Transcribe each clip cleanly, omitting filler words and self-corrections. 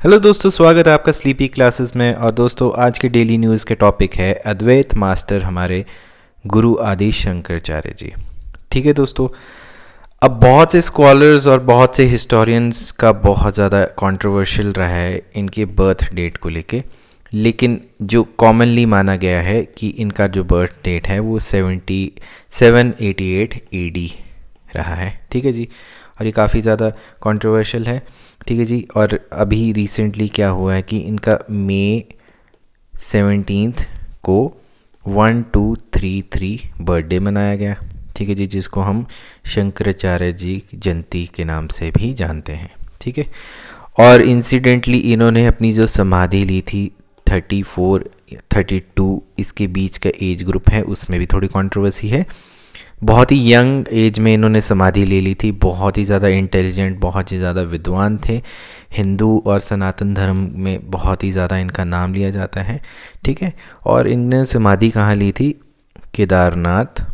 Hello दोस्तों, स्वागत है आपका स्लीपी क्लासेस में। और दोस्तों, आज के डेली न्यूज़ के टॉपिक है अद्वैत मास्टर हमारे गुरु आदि शंकराचार्य जी। ठीक है दोस्तों, अब बहुत से स्कॉलर्स और बहुत से हिस्टोरियंस का बहुत ज़्यादा कंट्रोवर्शियल रहा है इनके बर्थ डेट को लेके, लेकिन जो कॉमनली माना गया है कि इनका जो बर्थ डेट है वो 788 AD रहा है। ठीक है जी, और ये काफ़ी ज़्यादा कंट्रोवर्शियल है। ठीक है जी, और अभी रिसेंटली क्या हुआ है कि इनका मई 17 को 1233 बर्थडे मनाया गया। ठीक है जी, जिसको हम शंकराचार्य जी जयंती के नाम से भी जानते हैं। ठीक है, और इंसिडेंटली इन्होंने अपनी जो समाधि ली थी 34 32 इसके बीच का एज ग्रुप है, उसमें भी थोड़ी कंट्रोवर्सी है। बहुत ही यंग एज में इन्होंने समाधि ले ली थी, बहुत ही ज़्यादा इंटेलिजेंट, बहुत ही ज़्यादा विद्वान थे। हिंदू और सनातन धर्म में बहुत ही ज़्यादा इनका नाम लिया जाता है। ठीक है, और इनने समाधि कहाँ ली थी? केदारनाथ,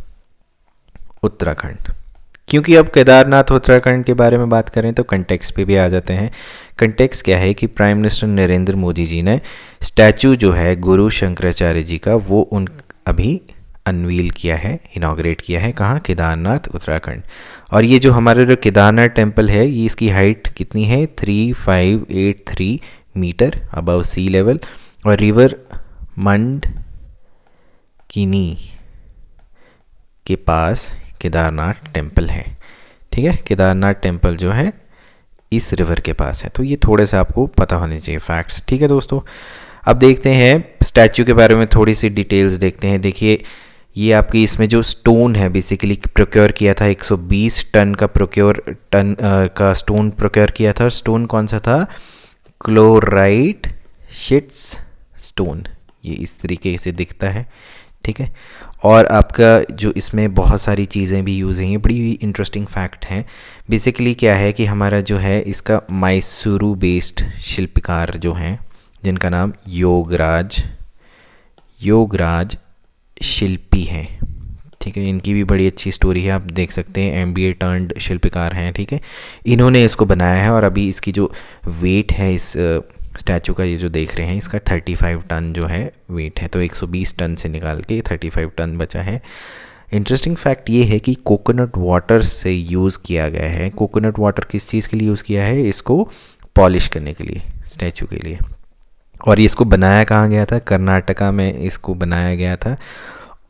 उत्तराखंड। क्योंकि अब केदारनाथ उत्तराखंड के बारे में बात करें तो कंटेक्स्ट पे भी आ जाते हैं। कंटेक्स्ट क्या है कि प्राइम मिनिस्टर नरेंद्र मोदी जी ने स्टैचू जो है गुरु शंकराचार्य जी का वो उन अभी अनवील किया है, इनाग्रेट किया है। कहाँ? केदारनाथ उत्तराखंड। और ये जो हमारा जो केदारनाथ टेम्पल है, ये इसकी हाइट कितनी है? 3583 मीटर अबव सी लेवल, और रिवर मंडकिनी के पास केदारनाथ टेम्पल है। ठीक है, केदारनाथ टेम्पल जो है इस रिवर के पास है। तो ये थोड़े से आपको पता होने चाहिए फैक्ट्स। ठीक है दोस्तों, अब देखते हैं स्टैचू के बारे में, थोड़ी सी डिटेल्स देखते हैं। देखिए, ये आपकी इसमें जो स्टोन है बेसिकली प्रोक्योर किया था, 120 टन का स्टोन प्रोक्योर किया था। स्टोन कौन सा था? Chlorite sheets stone. ये इस तरीके से दिखता है। ठीक है, और आपका जो इसमें बहुत सारी चीज़ें भी यूज़ हैं, ये बड़ी इंटरेस्टिंग फैक्ट हैं। बेसिकली क्या है कि हमारा जो है इसका मैसूरू बेस्ड शिल्पकार जो हैं, जिनका नाम योगराज शिल्पी हैं। ठीक है, इनकी भी बड़ी अच्छी स्टोरी है, आप देख सकते हैं। MBA टर्न्ड शिल्पकार हैं। ठीक है, इन्होंने इसको बनाया है, और अभी इसकी जो वेट है इस स्टैचू का, ये जो देख रहे हैं, इसका 35 टन जो है वेट है। तो 120 टन से निकाल के 35 टन बचा है। इंटरेस्टिंग फैक्ट ये है कि कोकोनट वाटर से यूज़ किया गया है। कोकोनट वाटर किस चीज़ के लिए यूज़ किया है? इसको पॉलिश करने के लिए, स्टैचू के लिए। और इसको बनाया कहाँ गया था? कर्नाटका में इसको बनाया गया था।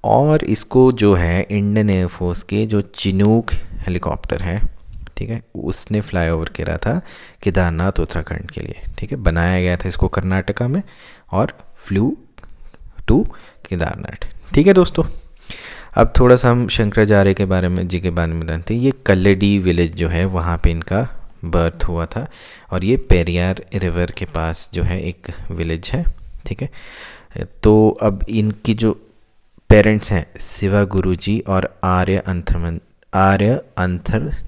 और इसको जो है इंडियन एयरफोर्स के जो चिनूक हेलीकॉप्टर है, ठीक है, उसने फ्लाई ओवर करा था केदारनाथ उत्तराखंड के लिए। ठीक है, बनाया गया था इसको कर्नाटका में और फ्लू टू केदारनाथ। ठीक है दोस्तों, अब थोड़ा सा हम शंकराचार्य के बारे में जानते हैं। ये कल्लेडी विलेज जो है वहाँ पे इनका बर्थ हुआ था, और ये पेरियार रिवर के पास जो है एक विलेज है। ठीक है, तो अब इनकी जो पेरेंट्स हैं शिवा गुरु जी और आर्य अंथर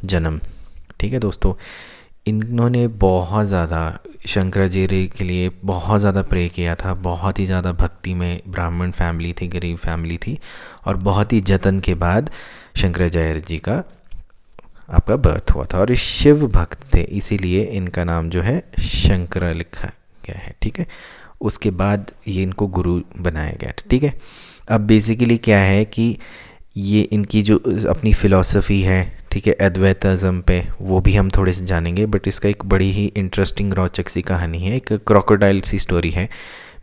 जन्म। ठीक है दोस्तों, इन्होंने बहुत ज़्यादा शंकराचार्य के लिए बहुत ज़्यादा प्रे किया था। बहुत ही ज़्यादा भक्ति में ब्राह्मण फैमिली थी, गरीब फैमिली थी, और बहुत ही जतन के बाद शंकराचार्य जी का आपका बर्थ हुआ था। और ये शिव भक्त थे, इसीलिए इनका नाम जो है शंकरा लिखा गया है। ठीक है, उसके बाद ये इनको गुरु बनाया गया था। ठीक है, अब बेसिकली क्या है कि ये इनकी जो अपनी फ़िलॉसफ़ी है, ठीक है, अद्वैतिज़्म पे, वो भी हम थोड़े से जानेंगे। बट इसका एक बड़ी ही इंटरेस्टिंग रोचक सी कहानी है, एक क्रोकोडाइल सी स्टोरी है।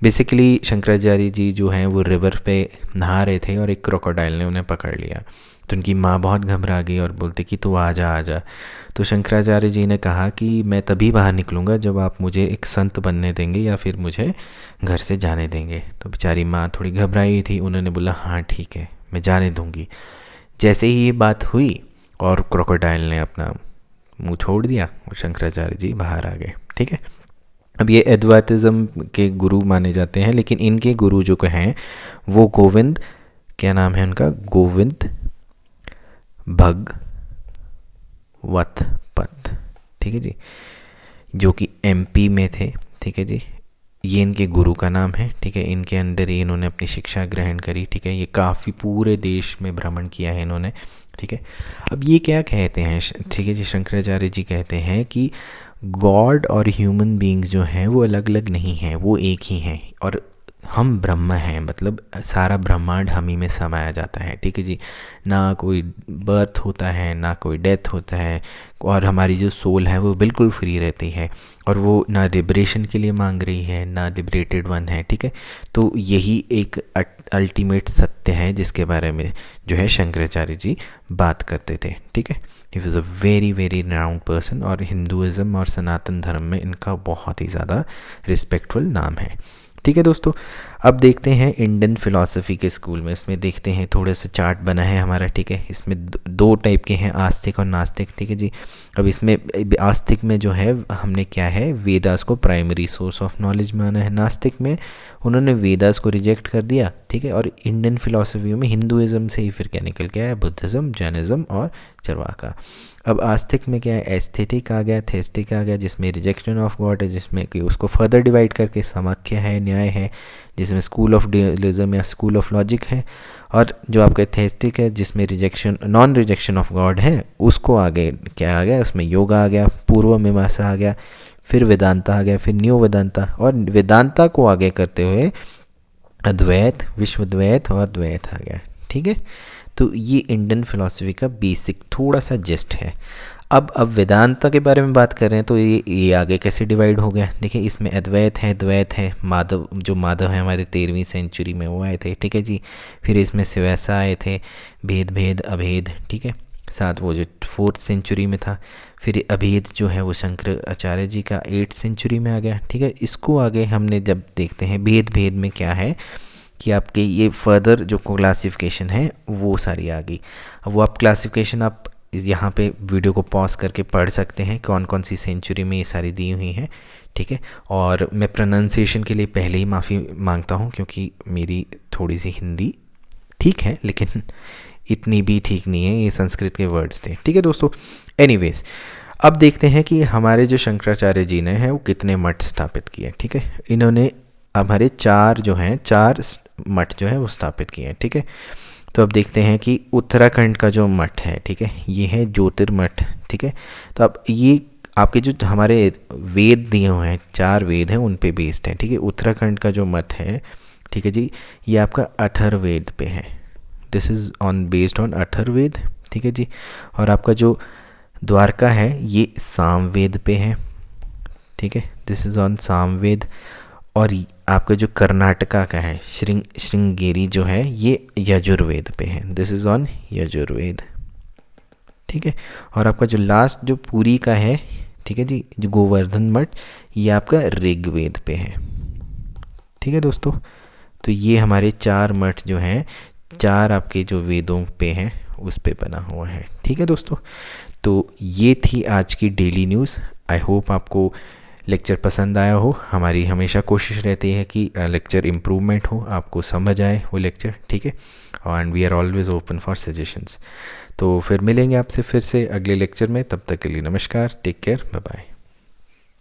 बेसिकली शंकराचार्य जी जो हैं वो रिवर पे नहा रहे थे, और एक क्रोकोडाइल ने उन्हें पकड़ लिया। तो उनकी माँ बहुत घबरा गई और बोलते कि तू आ जा। तो शंकराचार्य जी ने कहा कि मैं तभी बाहर निकलूँगा जब आप मुझे एक संत बनने देंगे या फिर मुझे घर से जाने देंगे। तो बेचारी माँ थोड़ी घबराई थी, उन्होंने बोला हाँ ठीक है, मैं जाने दूँगी। जैसे ही ये बात हुई और क्रोकोडाइल ने अपना मुंह छोड़ दिया और शंकराचार्य जी बाहर आ गए। ठीक है, अब ये अद्वैतिज़्म के गुरु माने जाते हैं, लेकिन इनके गुरु जो हैं वो गोविंद, क्या नाम है उनका? गोविंद भगवत पत। ठीक है जी, जो कि MP में थे। ठीक है जी, ये इनके गुरु का नाम है। ठीक है, इनके अंडर ही इन्होंने अपनी शिक्षा ग्रहण करी। ठीक है, ये काफ़ी पूरे देश में भ्रमण किया है इन्होंने। ठीक है, अब ये क्या कहते हैं? ठीक है जी, शंकराचार्य जी कहते हैं कि गॉड और ह्यूमन बीइंग्स जो हैं वो अलग अलग नहीं हैं, वो एक ही हैं, और हम ब्रह्म हैं, मतलब सारा ब्रह्मांड हम ही में समाया जाता है, ठीक है जी। ना कोई बर्थ होता है, ना कोई डेथ होता है, और हमारी जो सोल है वो बिल्कुल फ्री रहती है, और वो ना लिबरेशन के लिए मांग रही है, ना लिबरेटेड वन है, ठीक है। तो यही एक अल्टीमेट सत्य है जिसके बारे में जो है शंकराचार्य जी बात करते थे, ठीक है। He was a very very round person, और हिंदुज़म और सनातन धर्म में इनका बहुत ही ज़्यादा रिस्पेक्टफुल नाम है, ठीक है दोस्तों। अब देखते हैं इंडियन फ़िलासफ़ी के स्कूल में, इसमें देखते हैं थोड़ा सा चार्ट बना है हमारा, ठीक है। इसमें दो टाइप के हैं, आस्तिक और नास्तिक, ठीक है जी। अब इसमें आस्तिक में जो है हमने क्या है, वेदास को प्राइमरी सोर्स ऑफ नॉलेज माना है। नास्तिक में उन्होंने वेदास को रिजेक्ट कर दिया, ठीक है। और इंडियन फ़िलासफ़ी में हिंदुज़म से ही फिर क्या निकल के आया, बुद्धिज़्म, जैनिज़्म और चरवाका। अब आस्तिक में क्या है, एस्थेटिक आ गया, थेस्टिक आ गया, जिसमें रिजेक्शन ऑफ गॉड है, जिसमें कि उसको फर्दर डिवाइड करके समाख्य है, न्याय है, जिसमें स्कूल ऑफ डुअलिज्म या स्कूल ऑफ लॉजिक है। और जो आपका थेस्टिक है, जिसमें rejection, non rejection of God है, उसको आगे क्या आ गया, उसमें योगा आ गया, पूर्व मीमांसा आ गया, फिर वेदांता आ गया, फिर न्यू वेदांता, और वेदांता को आगे करते हुए अद्वैत, विश्वद्वैत और द्वैत आ गया, ठीक है। तो ये इंडियन फिलॉसफी का बेसिक थोड़ा सा जस्ट है। अब वेदांता के बारे में बात कर रहे हैं, तो ये आगे कैसे डिवाइड हो गया, देखिए इसमें अद्वैत है, द्वैत है, माधव, जो माधव है हमारे 13वीं सेंचुरी में वो आए थे, ठीक है जी। फिर इसमें शिवैसा आए थे, भेद भेद अभेद, ठीक है। साथ वो जो 4th सेंचुरी में था। फिर अभेद जो है वो शंकराचार्य जी का 8th सेंचुरी में आ गया, ठीक है। इसको आगे हमने जब देखते हैं भेद भेद में क्या है कि आपके ये फर्दर जो क्लासिफिकेशन है वो सारी आ गई। अब वो आप क्लासिफिकेशन आप यहाँ पे वीडियो को पॉज करके पढ़ सकते हैं, कौन कौन सी सेंचुरी में ये सारी दी हुई हैं, ठीक है। और मैं प्रोनाउंसिएशन के लिए पहले ही माफ़ी मांगता हूँ, क्योंकि मेरी थोड़ी सी हिंदी ठीक है लेकिन इतनी भी ठीक नहीं है, ये संस्कृत के वर्ड्स थे, ठीक है दोस्तों। एनीवेज, अब देखते हैं कि हमारे जो शंकराचार्य जी ने हैं वो कितने मठ स्थापित किए, ठीक है। इन्होंने हमारे 4 मठ जो है वो स्थापित किए हैं, ठीक है। तो अब देखते हैं कि उत्तराखंड का जो मठ है, ठीक है, ये है ज्योतिर्मठ, ठीक है। तो अब ये आपके जो हमारे वेद दिए हुए हैं, 4 वेद हैं, उन पे बेस्ड है, ठीक है। उत्तराखंड का जो मठ है, ठीक है जी, ये आपका अथर्ववेद पे है, this is on based on Atharvaveda, ठीक है जी। और आपका जो द्वारका है ये सामवेद पे है, ठीक है, दिस इज़ ऑन सामवेद। और आपका जो कर्नाटका का है श्रृंगेरी जो है ये यजुर्वेद पे है, दिस इज़ ऑन यजुर्वेद, ठीक है। और आपका जो लास्ट जो पुरी का है, ठीक है जी, जो गोवर्धन मठ, ये आपका ऋग्वेद पे है, ठीक है दोस्तों। तो ये हमारे 4 मठ जो हैं, 4 आपके जो वेदों पे हैं उस पे बना हुआ है, ठीक है दोस्तों। तो ये थी आज की डेली न्यूज़। आई होप आपको लेक्चर पसंद आया हो। हमारी हमेशा कोशिश रहती है कि लेक्चर इम्प्रूवमेंट हो, आपको समझ आए वो लेक्चर, ठीक है। And we are always open for suggestions. तो फिर मिलेंगे आपसे फिर से अगले लेक्चर में, तब तक के लिए नमस्कार, टेक केयर, बाय बाय।